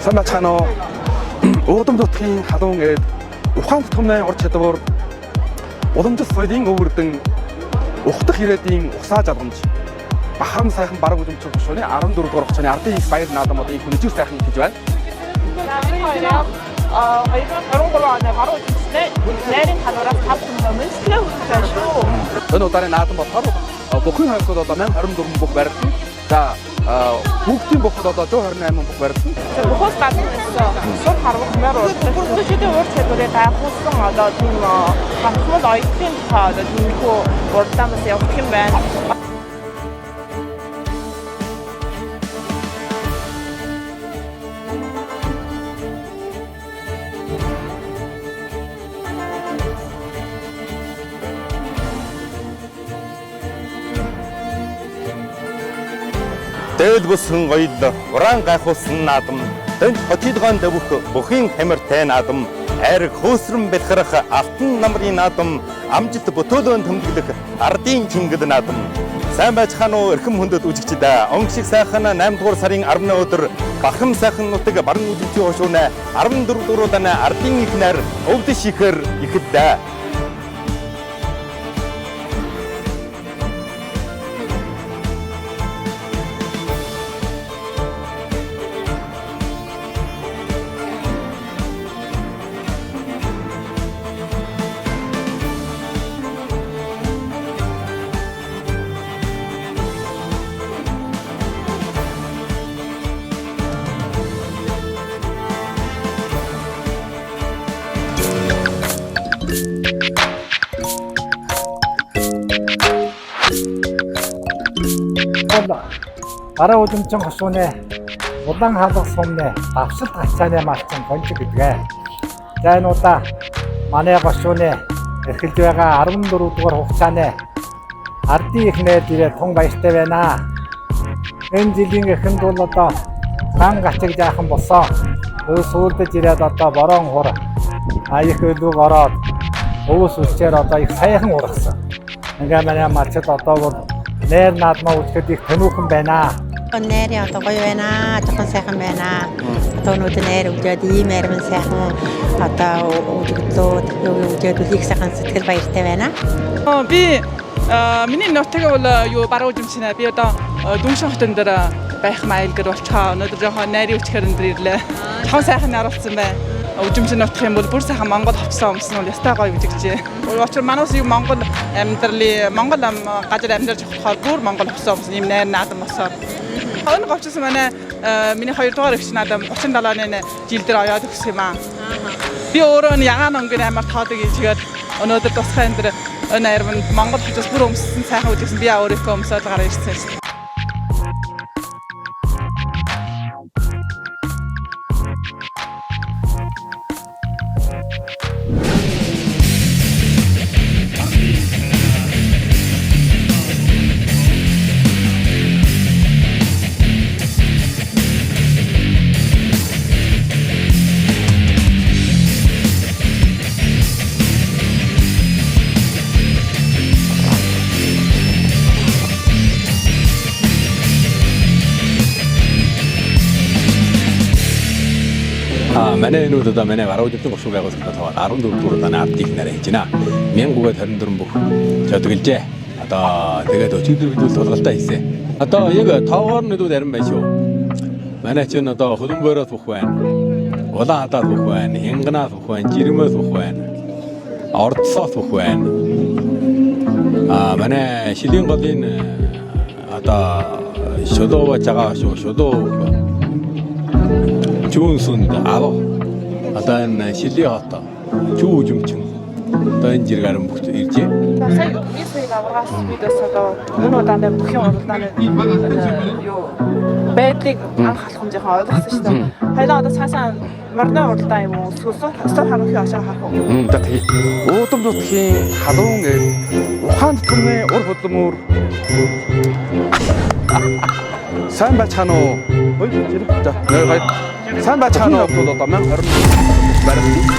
Сайн бацгаана уу? Удам дотгийн халуун гээд ухаанд томны орч чадвар уламжлал соёлын өвөрдөн ухтах ирээдийн усаа жадамж бахан сайхан бараг үзэмжлэх тушууны 14 дугаар хугацааны ардын их баяр наадам одоо их өндөр сайхан хийж байна. 바로 내린 하늘에서 잡은 놈은 슬로우죠. Энэ удааны наадам болохоор бүхэн хойгод одоо 1024 бүх баригдсан. За бүгдийн бүхэд одоо 128 бүх баригдсан. Бухос гадна 있어. 좀 바로 보면 어떻게 시대 월세들에 다 호스팅 하다 좀 방송 아이템 하다 좀고 월담에서 옆팀 밴 Дээл бүсгэн гоёл уран гайхуулсан наадам тэнд хотидгоон дэвх бүхийн хамиртай наадам айраг хөөсрөн бэлхрах алтан намрын наадам амжилт бүтөөлөн төмдөглөх ардын чингэд наадам сайн байцгаана уу эрхэм хүндэт үзэгчдээ он шиг сайхан 8 дугаар сарын 10-ны өдөр бахам сайхан нутаг баруун үзэгчийн хошууна 14 дуурайны ардын ихнэр өвд шихэр ихэддэ. Бараа үзэмжин хошууны удаан халах сумны давшилт хацааны малчин гонжиг гэдгээ. За энэ удаа манай хошууны эрхэлж байгаа 14 дугаар хугацааны ардын ихнээд ирээд тун баяртай байна. Энэ жилийн эхэнд бол одоо сан гачиг жаахан болсон. Сүүлдэж ирээд одоо борон хур их өлөг ороод өвс үлчээр одоо их сайхан ургасан. Ингээ манай малчид одоо бол нэр наадмаа үзэхэд их тэнүүхэн байна. Нэрээ одоо гоё байна. Жохон сайхан байна. Одоо өнөөдөр нэр өгөөд ийм ярман сайхан одоо өгдөг өгөөд их сайхан сэтгэл баяртай байна. Би миний нотог бол юу бараа үзэмжнэ. Би одоо дүншин хотон дээр байх маялгар болчихоо. Өнөөдөр жоохон найрын өчгөр өндөр ирлээ. Жохон сайхан наруулсан байна. Үзэмжин нотох юм бол бүр сайхан Монгол хувцсан өмсөн бол ястай гоё үзэгчээ. Учир манайс юу Монгол амьдралын Монгол газар амьдарч болохоор бүр Монгол хувцсан өмсөн юм найр наадам болсоор. Энэ говчсон манай миний 2 дугаар эгч наадам 37-ны жил дээр оёод өгсөн юм аа. Би өөрөө ягаан өнгөр амар таадаг ийжгээд өнөөдөр тусгай энэ найрман Монгол хувцас бүр өмссөн сайхан үзсэн би өөрийнхөө өмсөд гараа ирсэн шүү дээ. Манай энэ удаа манай бараа үзэмжлэх гошуу байгууллагын таваар 14 дуурайны ардын нэрэ хийж байна. 1024 бүх жодгэлжээ. Одоо тэгээд өчигдөр бид тулгалтай хийсэн. Одоо яг тоогоор нэдүүд арим байна шүү. Манай чинь одоо хөлбөөрөөс бүх байна. Улаан хадаад бүх байна. Хянганаас бүх байна. Жирмээс бүх байна. Ордсоос бүх байна. Манай шилийн голын одоо шодоо байгаа шүү. Шодоо Чүнсүнд аваа одоо энэ шилийн хот чүү үзэмчин одоо энэ зэрэг арам бүгд иржээ. Сая мисыг аврагаас бидээс одоо мөн удааны бүхэн уралдааны юу байдлыг анхаарах юм жоохон ойлгосон шүү дээ. Хоёлаа одоо цаасаа морны уралдаан юм уу? Эсвэл харуулах ашиг харах уу? За тэгээ. Удам дотгийн халуун гээд ухаанд томны ур хөдлөмөр сайн байцгаана уу? Ой зэрэг. За нэр гай. Сайн байцгаана уу? Одоо 1020 баригдсан.